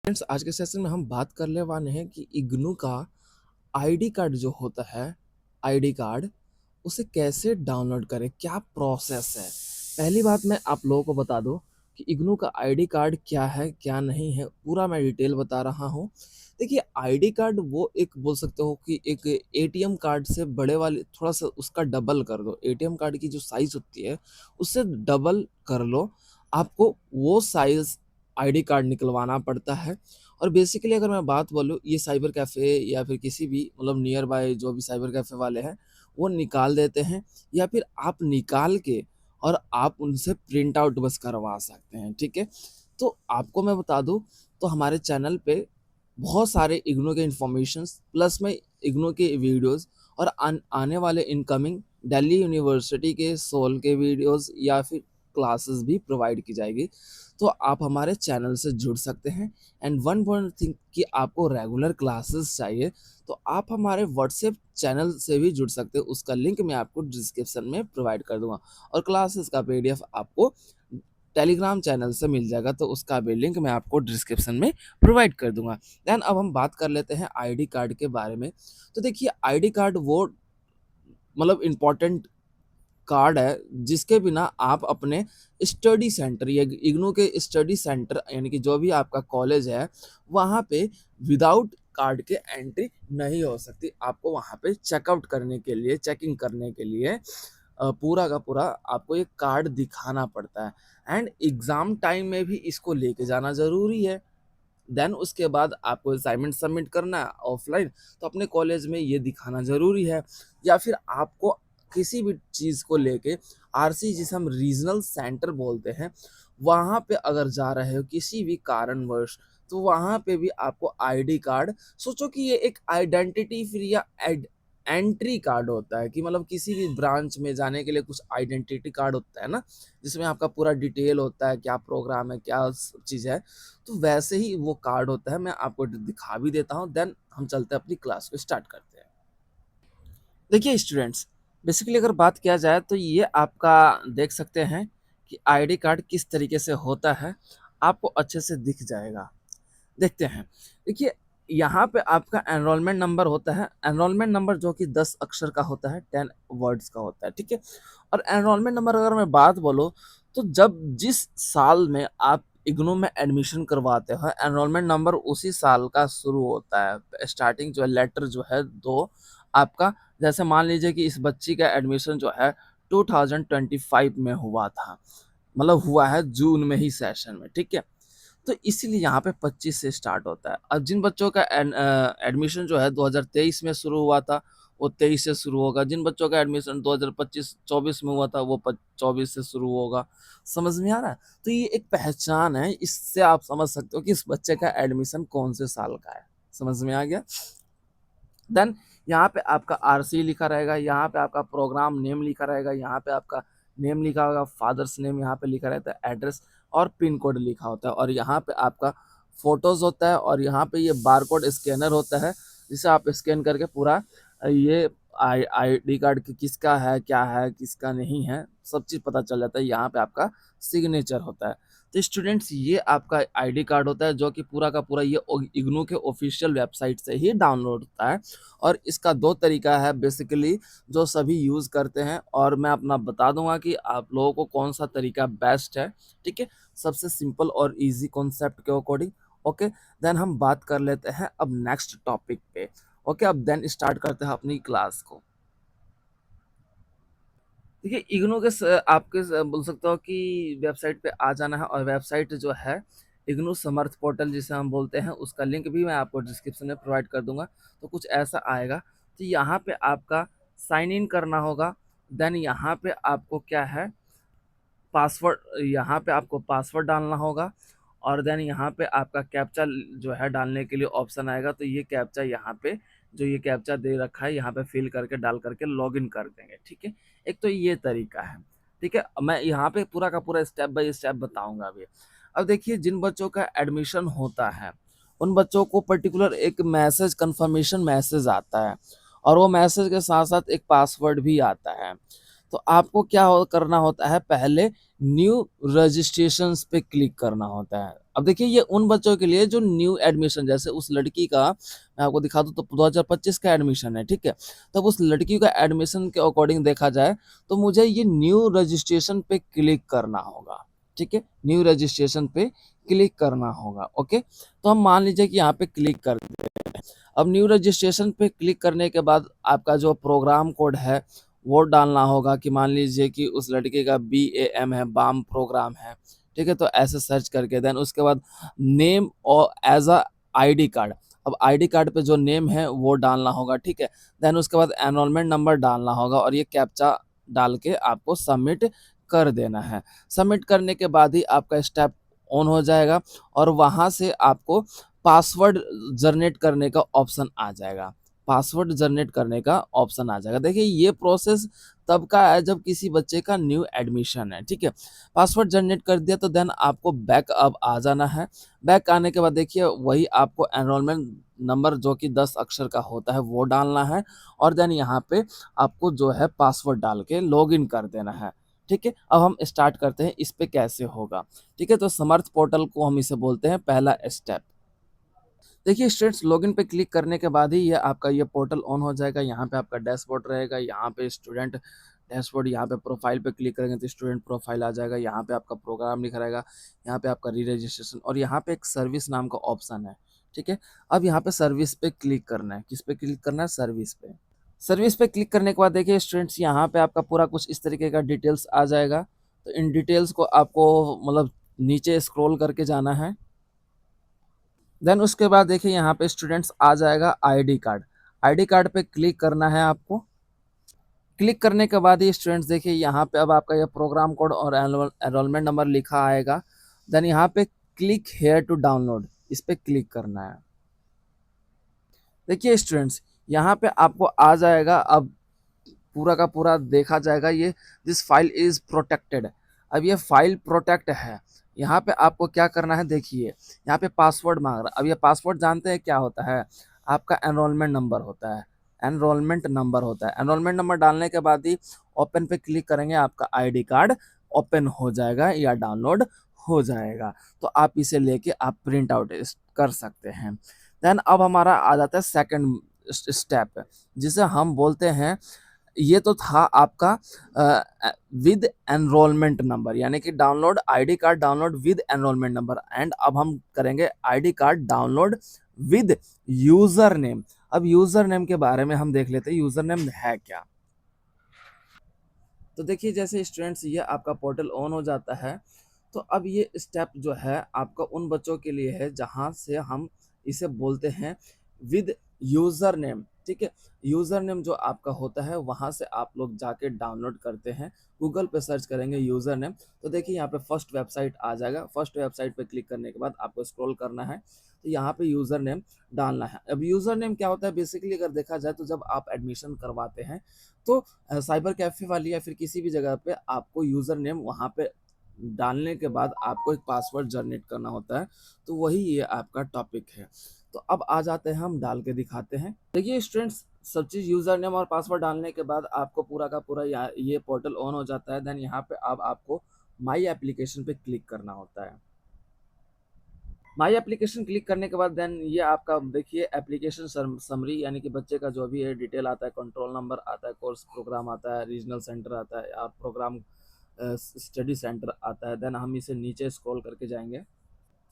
Friends, आज के session में हम बात करने वाले हैं कि इग्नू का आईडी कार्ड जो होता है, आईडी कार्ड उसे कैसे डाउनलोड करें, क्या प्रोसेस है। पहली बात मैं आप लोगों को बता दूं कि इग्नू का आईडी कार्ड क्या है क्या नहीं है, पूरा मैं डिटेल बता रहा हूं। देखिए, आईडी कार्ड वो एक बोल सकते हो कि एक एटीएम कार्ड से बड़े वाले, थोड़ा सा उसका डबल कर दो। एटीएम कार्ड की जो साइज होती है उससे डबल कर लो, आपको वो साइज आईडी कार्ड निकलवाना पड़ता है। और बेसिकली अगर मैं बात बोलूँ, ये साइबर कैफ़े या फिर किसी भी मतलब नियर बाय जो भी साइबर कैफ़े वाले हैं, वो निकाल देते हैं, या फिर आप निकाल के और आप उनसे प्रिंट आउट बस करवा सकते हैं, ठीक है? तो आपको मैं बता दूँ, तो हमारे चैनल पे बहुत सारे इग्नू के इन्फॉर्मेशंस प्लस में इग्नू के वीडियोज़ और आने वाले इनकमिंग दिल्ली यूनिवर्सिटी के सोल के वीडियोज़ या फिर क्लासेस भी प्रोवाइड की जाएगी। तो आप हमारे चैनल से जुड़ सकते हैं। एंड वन मोर थिंग कि आपको रेगुलर क्लासेस चाहिए, तो आप हमारे व्हाट्सएप चैनल से भी जुड़ सकते हो। उसका लिंक मैं आपको डिस्क्रिप्शन में प्रोवाइड कर दूंगा, और क्लासेस का पीडीएफ आपको टेलीग्राम चैनल से मिल जाएगा, तो उसका भी लिंक मैं आपको डिस्क्रिप्शन में प्रोवाइड कर दूंगा। देन अब हम बात कर लेते हैं आईडी कार्ड के बारे में। तो देखिए, आईडी कार्ड वो मतलब इम्पोर्टेंट कार्ड है जिसके बिना आप अपने स्टडी सेंटर या इग्नू के स्टडी सेंटर, यानी कि जो भी आपका कॉलेज है, वहाँ पे विदाउट कार्ड के एंट्री नहीं हो सकती। आपको वहाँ पे चेकआउट करने के लिए, चेकिंग करने के लिए पूरा का पूरा आपको एक कार्ड दिखाना पड़ता है। एंड एग्ज़ाम टाइम में भी इसको लेके जाना ज़रूरी है। देन उसके बाद आपको असाइनमेंट सबमिट करना है ऑफलाइन, तो अपने कॉलेज में ये दिखाना ज़रूरी है। या फिर आपको किसी भी चीज़ को लेके आरसी, जिसे हम रीजनल सेंटर बोलते हैं, वहाँ पे अगर जा रहे हो किसी भी कारणवश, तो वहाँ पे भी आपको आईडी कार्ड, सोचो कि ये एक आइडेंटिटी फिर या एंट्री कार्ड होता है, कि मतलब किसी भी ब्रांच में जाने के लिए कुछ आइडेंटिटी कार्ड होता है ना, जिसमें आपका पूरा डिटेल होता है, क्या प्रोग्राम है, क्या चीज़ है। तो वैसे ही वो कार्ड होता है, मैं आपको दिखा भी देता हूँ। देन हम चलते हैं अपनी क्लास को स्टार्ट करते हैं। देखिए स्टूडेंट्स, बेसिकली अगर बात किया जाए तो ये आपका देख सकते हैं कि आईडी कार्ड किस तरीके से होता है, आपको अच्छे से दिख जाएगा। देखते हैं। देखिए, यहाँ पे आपका एनरोलमेंट नंबर होता है। एनरोलमेंट नंबर जो कि 10 अक्षर का होता है, 10 वर्ड्स का होता है, ठीक है? और एनरोलमेंट नंबर अगर मैं बात बोलूँ, तो जब जिस साल में आप इग्नू में एडमिशन करवाते हो, एनरोलमेंट नंबर उसी साल का शुरू होता है। स्टार्टिंग जो है लेटर जो है 2 आपका, जैसे मान लीजिए कि इस बच्ची का एडमिशन जो है 2025 में हुआ था, मतलब हुआ है जून में ही सेशन में, ठीक है? तो इसीलिए यहाँ पे 25 से स्टार्ट होता है। अब जिन बच्चों का एडमिशन जो है 2023 में शुरू हुआ था, वो 23 से शुरू होगा। जिन बच्चों का एडमिशन 2025-24 में हुआ था, वो 24 से शुरू होगा। समझ में आ रहा है? तो ये एक पहचान है, इससे आप समझ सकते हो कि इस बच्चे का एडमिशन कौन से साल का है। समझ में आ गया? देन यहाँ पे आपका आरसी लिखा रहेगा, यहाँ पे आपका प्रोग्राम नेम लिखा रहेगा, यहाँ पे आपका नेम लिखा होगा, फादर्स नेम यहाँ पे लिखा रहता है, एड्रेस और पिन कोड लिखा होता है, और यहाँ पे आपका फोटोज होता है, और यहाँ पे ये बारकोड स्कैनर होता है, जिसे आप स्कैन करके पूरा ये आईडी कार्ड किसका है, क्या है, किसका नहीं है, सब चीज़ पता चल जाता है। यहाँ पे आपका सिग्नेचर होता है। तो स्टूडेंट्स, ये आपका आईडी कार्ड होता है, जो कि पूरा का पूरा ये इग्नू के ऑफिशियल वेबसाइट से ही डाउनलोड होता है। और इसका 2 तरीका है बेसिकली, जो सभी यूज़ करते हैं, और मैं अपना बता दूंगा कि आप लोगों को कौन सा तरीका बेस्ट है, ठीक है? सबसे सिंपल और इजी कॉन्सेप्ट के अकॉर्डिंग। ओके, देन हम बात कर लेते हैं अब नेक्स्ट टॉपिक पे। ओके, अब देन स्टार्ट करते हैं अपनी क्लास को। देखिए, इग्नू के आपके बोल सकते हो कि वेबसाइट पे आ जाना है, और वेबसाइट जो है इग्नू समर्थ पोर्टल जिसे हम बोलते हैं, उसका लिंक भी मैं आपको डिस्क्रिप्शन में प्रोवाइड कर दूंगा। तो कुछ ऐसा आएगा, तो यहाँ पे आपका साइन इन करना होगा। देन यहाँ पे आपको क्या है, पासवर्ड, यहाँ पे आपको पासवर्ड डालना होगा, और देन यहाँ पे आपका कैप्चा जो है डालने के लिए ऑप्शन आएगा। तो ये कैप्चा यहाँ पे, जो ये कैप्चा दे रखा है, यहाँ पे फिल करके डाल करके लॉगिन कर देंगे, ठीक है? एक तो ये तरीका है, ठीक है? मैं यहाँ पे पूरा का पूरा स्टेप बाय स्टेप बताऊंगा अभी। अब देखिए, जिन बच्चों का एडमिशन होता है, उन बच्चों को पर्टिकुलर एक मैसेज, कंफर्मेशन मैसेज आता है, और वो मैसेज के साथ साथ एक पासवर्ड भी आता है। तो आपको क्या करना होता है, पहले न्यू रजिस्ट्रेशंस पे क्लिक करना होता है। अब देखिए ये उन बच्चों के लिए जो न्यू एडमिशन, जैसे उस लड़की का मैं आपको दिखा दूँ तो 2025 का एडमिशन है, ठीक है? तब उस लड़की का एडमिशन के अकॉर्डिंग देखा जाए तो मुझे ये न्यू रजिस्ट्रेशन पे क्लिक करना होगा, ठीक है? न्यू रजिस्ट्रेशन पे क्लिक करना होगा, ओके? तो हम मान लीजिए कि यहाँ पे क्लिक कर दें। अब न्यू रजिस्ट्रेशन पे क्लिक करने के बाद आपका जो प्रोग्राम कोड है वो डालना होगा कि मान लीजिए कि उस लड़के का BAM है, बाम प्रोग्राम है, ठीक है? तो ऐसे सर्च करके देन उसके बाद नेम और एज अ आईडी कार्ड, अब आईडी कार्ड पे जो नेम है वो डालना होगा, ठीक है? देन उसके बाद एनरोलमेंट नंबर डालना होगा और ये कैप्चा डाल के आपको सबमिट कर देना है। सबमिट करने के बाद ही आपका स्टेप ऑन हो जाएगा और वहाँ से आपको पासवर्ड जनरेट करने का ऑप्शन आ जाएगा। पासवर्ड जनरेट करने का ऑप्शन आ जाएगा। देखिए ये प्रोसेस तब का है जब किसी बच्चे का न्यू एडमिशन है, ठीक है? पासवर्ड जनरेट कर दिया तो देन आपको बैक अब आ जाना है। बैक आने के बाद देखिए वही आपको एनरोलमेंट नंबर जो कि 10 अक्षर का होता है वो डालना है और देन यहाँ पे आपको जो है पासवर्ड डाल के लॉगिन कर देना है, ठीक है? अब हम स्टार्ट करते हैं इस पे कैसे होगा, ठीक है? तो समर्थ पोर्टल को हम इसे बोलते हैं पहला स्टेप। देखिए स्टूडेंट्स लॉगिन पे क्लिक करने के बाद ही ये आपका ये पोर्टल ऑन हो जाएगा। यहाँ पे आपका डैशबोर्ड रहेगा, यहाँ पे स्टूडेंट डैशबोर्ड, यहाँ पे प्रोफाइल पे क्लिक करेंगे तो स्टूडेंट प्रोफाइल आ जाएगा। यहाँ पे आपका प्रोग्राम लिखा रहेगा, यहाँ पे आपका री रजिस्ट्रेशन और यहाँ पे एक सर्विस नाम का ऑप्शन है, ठीक है? अब यहाँ पे सर्विस पे क्लिक करना है। किस पे क्लिक करना है? सर्विस पे। सर्विस पे क्लिक करने के बाद देखिए स्टूडेंट्स यहाँ पे आपका पूरा कुछ इस तरीके का डिटेल्स आ जाएगा। तो इन डिटेल्स को आपको मतलब नीचे स्क्रॉल करके जाना है। देन उसके बाद देखिए यहाँ पे स्टूडेंट्स आ जाएगा आईडी कार्ड। आईडी कार्ड पे क्लिक करना है आपको। क्लिक करने के बाद ही स्टूडेंट्स देखिए यहाँ पे अब आपका ये प्रोग्राम कोड और एनरोलमेंट नंबर लिखा आएगा। देन यहाँ पे क्लिक हेयर टू डाउनलोड, इस पे क्लिक करना है। देखिए स्टूडेंट्स यहाँ पे आपको आ जाएगा, अब पूरा का पूरा देखा जाएगा ये दिस फाइल इज प्रोटेक्टेड। अब ये फाइल प्रोटेक्ट है। यहाँ पे आपको क्या करना है, देखिए यहाँ पे पासवर्ड मांग रहा है। अब ये पासवर्ड जानते हैं क्या होता है? आपका एनरोलमेंट नंबर होता है। एनरोलमेंट नंबर होता है। एनरोलमेंट नंबर डालने के बाद ही ओपन पे क्लिक करेंगे, आपका आईडी कार्ड ओपन हो जाएगा या डाउनलोड हो जाएगा। तो आप इसे लेके आप प्रिंट आउट कर सकते हैं। देन अब हमारा आ जाता है सेकंड स्टेप, जिसे हम बोलते हैं, ये तो था आपका विद एनरोलमेंट नंबर, यानी कि download ID card download with enrolment number. And अब हम करेंगे ID card download with user name. अब यूजर नेम के बारे में हम देख लेते हैं, यूजर नेम है क्या। तो देखिए जैसे स्टूडेंट्स ये आपका पोर्टल ऑन हो जाता है तो अब ये स्टेप जो है आपका उन बच्चों के लिए है जहाँ से हम इसे बोलते हैं विद यूज़र नेम, ठीक है? यूज़र नेम जो आपका होता है वहाँ से आप लोग जाके डाउनलोड करते हैं। गूगल पे सर्च करेंगे यूज़र नेम तो देखिए यहाँ पे फर्स्ट वेबसाइट आ जाएगा। फर्स्ट वेबसाइट पे क्लिक करने के बाद आपको स्क्रॉल करना है तो यहाँ पे यूज़र नेम डालना है। अब यूज़र नेम क्या होता है? बेसिकली अगर देखा जाए तो जब आप एडमिशन करवाते हैं तो साइबर कैफ़े वाली या फिर किसी भी जगह पे आपको यूज़र नेम वहाँ पे डालने के बाद आपको एक पासवर्ड जनरेट करना होता है। तो वही ये आपका टॉपिक है। तो अब आ जाते हैं, हम डाल के दिखाते हैं। देखिए स्टूडेंट्स सब चीज़ यूज़र नेम और पासवर्ड डालने के बाद आपको पूरा का पूरा ये पोर्टल ऑन हो जाता है। देन यहाँ पे अब आपको माई एप्लीकेशन पे क्लिक करना होता है। माई एप्लीकेशन क्लिक करने के बाद देन ये आपका देखिए एप्लीकेशन समरी, यानी कि बच्चे का जो भी है डिटेल आता है, कंट्रोल नंबर आता है, कोर्स प्रोग्राम आता है, रीजनल सेंटर आता है और प्रोग्राम स्टडी सेंटर आता है। देन हम इसे नीचे स्क्रॉल करके जाएंगे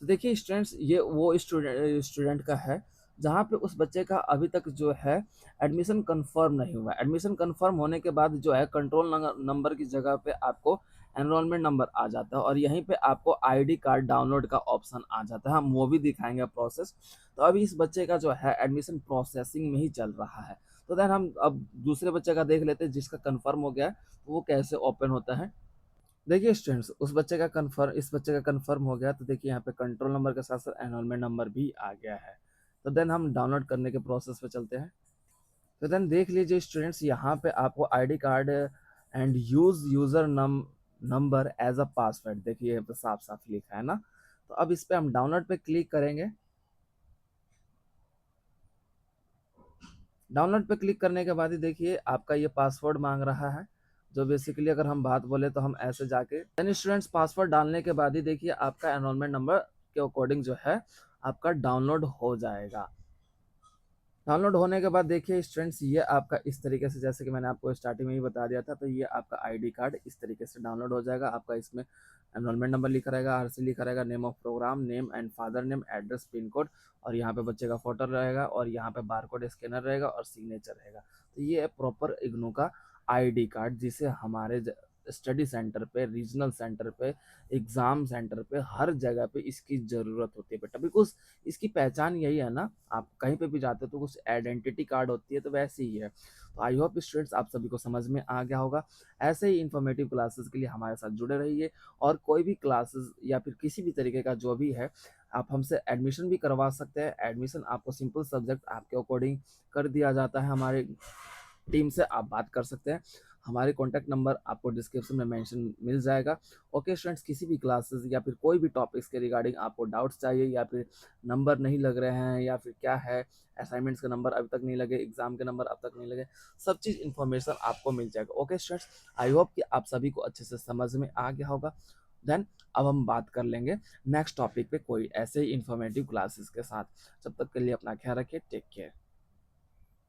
तो देखिए स्टूडेंट्स ये वो स्टूडेंट का है जहाँ पे उस बच्चे का अभी तक जो है एडमिशन कंफर्म नहीं हुआ। एडमिशन कंफर्म होने के बाद जो है कंट्रोल नंबर की जगह पे आपको एनरोलमेंट नंबर आ जाता है और यहीं पे आपको आईडी कार्ड डाउनलोड का ऑप्शन आ जाता है। हम वो भी दिखाएंगे प्रोसेस। तो अभी इस बच्चे का जो है एडमिशन प्रोसेसिंग में ही चल रहा है। तो देन हम अब दूसरे बच्चे का देख लेते हैं जिसका कंफर्म हो गया है तो वो कैसे ओपन होता है। देखिए स्टूडेंट्स उस बच्चे का कन्फर्म इस बच्चे का कन्फर्म हो गया तो देखिए यहाँ पे कंट्रोल नंबर के साथ साथ एनरोलमेंट नंबर भी आ गया है। तो देन हम डाउनलोड करने के प्रोसेस पे चलते हैं। तो देन देख लीजिए स्टूडेंट्स यहाँ पे आपको ID card and use user number as a password, देखिए यहाँ पे साफ साफ लिखा है ना। तो अब इस पे हम डाउनलोड पे क्लिक करेंगे। डाउनलोड पे क्लिक करने के बाद ही देखिए आपका ये पासवर्ड मांग रहा है, जो बेसिकली अगर हम बात बोले तो हम ऐसे जाके यानी स्टूडेंट्स पासवर्ड डालने के बाद ही देखिए आपका एनरोलमेंट नंबर आपके अकॉर्डिंग जो है आपका डाउनलोड हो जाएगा। डाउनलोड होने के बाद देखिए स्टूडेंट्स, ये आपका इस तरीके से, जैसे कि मैंने आपको स्टार्टिंग में ही बता दिया था, तो ये आपका आईडी कार्ड इस तरीके से डाउनलोड हो जाएगा। आपका इसमें एनरोलमेंट नंबर लिखा रहेगा, आरसी लिखा रहेगा, name of program, name and father name, address, pin code, और यहाँ पे बच्चे का फोटो रहेगा, और यहाँ पे बारकोड स्कैनर रहेगा और सिग्नेचर रहेगा। तो ये है प्रॉपर इग्नू का आईडी कार्ड, जिसे हमारे स्टडी सेंटर पे, रीजनल सेंटर पे, एग्जाम सेंटर पे, हर जगह पे इसकी ज़रूरत होती है बेटा, बिकॉज इसकी पहचान यही है ना, आप कहीं पे भी जाते हो तो कुछ आइडेंटिटी कार्ड होती है, तो वैसे ही है। तो आई होप स्टूडेंट्स आप सभी को समझ में आ गया होगा। ऐसे ही इन्फॉर्मेटिव क्लासेस के लिए हमारे साथ जुड़े रहिए, और कोई भी क्लासेस या फिर किसी भी तरीके का जो भी है, आप हमसे एडमिशन भी करवा सकते हैं। एडमिशन आपको सिंपल सब्जेक्ट आपके अकॉर्डिंग कर दिया जाता है, हमारे टीम से आप बात कर सकते हैं। हमारे कॉन्टैक्ट नंबर आपको डिस्क्रिप्शन में मेंशन मिल जाएगा। ओके स्टूडेंट्स, किसी भी क्लासेस या फिर कोई भी टॉपिक्स के रिगार्डिंग आपको डाउट्स चाहिए, या फिर नंबर नहीं लग रहे हैं, या फिर क्या है, असाइनमेंट्स के नंबर अभी तक नहीं लगे, एग्जाम के नंबर अब तक नहीं लगे, सब चीज़ इन्फॉर्मेशन आपको मिल जाएगा। ओके स्टूडेंट्स, आई होप कि आप सभी को अच्छे से समझ में आ गया होगा। देन अब हम बात कर लेंगे नेक्स्ट टॉपिक पे कोई ऐसे ही इन्फॉर्मेटिव क्लासेस के साथ। जब तक के लिए अपना ख्याल रखिए, टेक केयर।